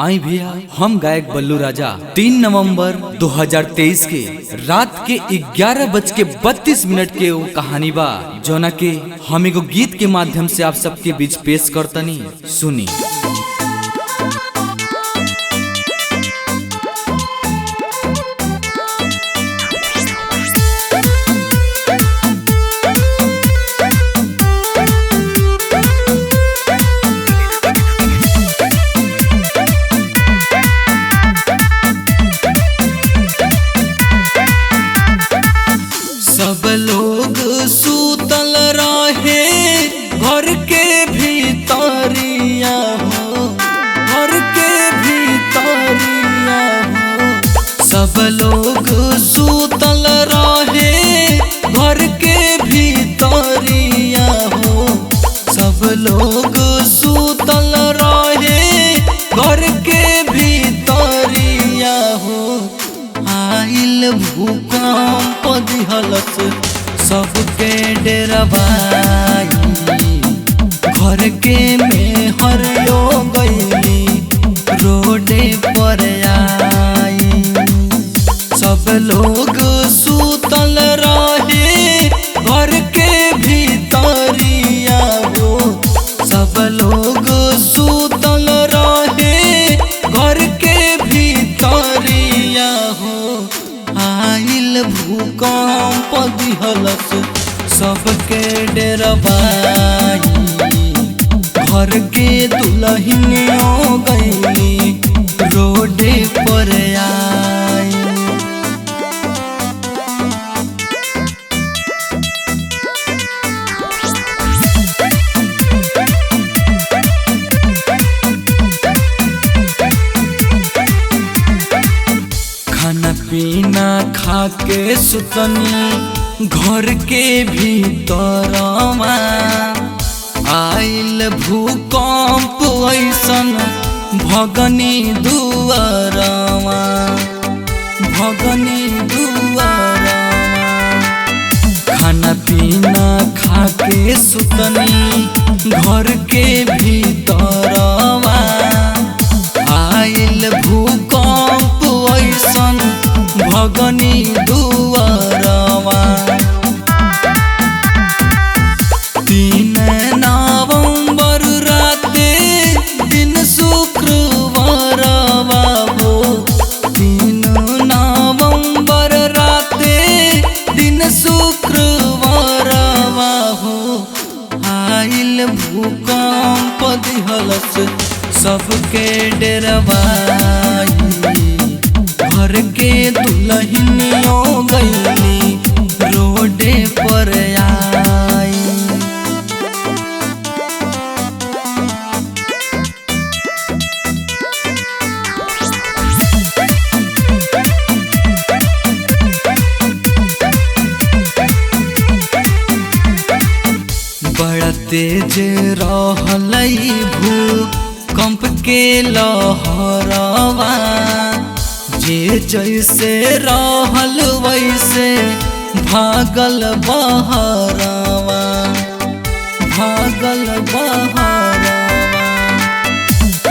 आई भैया हम गायक बल्लू राजा 3 नवंबर 2023 के रात के 11:32 के वो कहानी बा जोना के हम एगो गीत के माध्यम से आप सबके बीच पेश करतनी। सुनी। सब लोग सूतल रहे घर के भीतरिया हो, घर के भीतरिया हो। सब लोग सूतल रहे घर के भीतरिया हो। सब लोग सूतल रहे घर के भीतरिया हो। आइल भूकंप दिहलस सबके डेरवाई, घर के में हरियो गईली रोडे पर आई। सब लोग सूतल रहे घर के भीतरिया हो। सब लोग सूतल रहे घर के भीतरिया हो। आइल भूकंप दिहलस सबके डेरवाई, घर के दुल्हनियों गईली रोडे पर आई। खाना पीना खा के सुतनी घर के भीतरवा। आइल भूकंप ऐसन भगनी दुआरवा, भगनी दुआरवा। खाना पीना खा के सुतनी घर के भीतरवा। आइल भूकंप ऐसन भगनी दुआरवा। 3 नवंबर राते दिन शुक्रवारवा हो। 3 नवंबर राते दिन शुक्रवारवा हो। आइल भूकंप दिहलस सबके डेरवाई, घर के दुल्हनियों गईली रोडे पर आई। बड़ा तेज रहलई भूकंप के लहरवा। जे जैसे रहल वैसे भागल बहरवा, भागल बहरवा।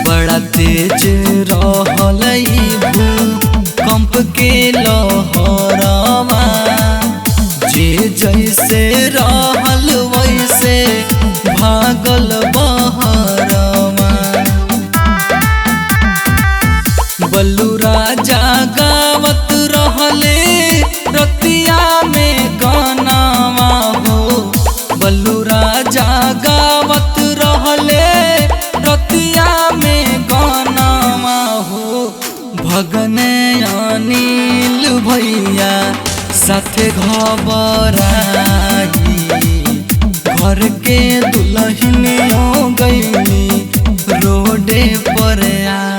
बड़ा तेज रहलई भूकंप के लहरवा। जे जैसे रहल वैसे भागल बहरवा। बल्लू राजा गावत रहले रतिया में गानावा हो। बल्लू राजा गावत रहले रतिया में गानावा हो। भगने अनिल भैया साथे घबराई, घर के दुल्हनियों गईली रोडे पर आई।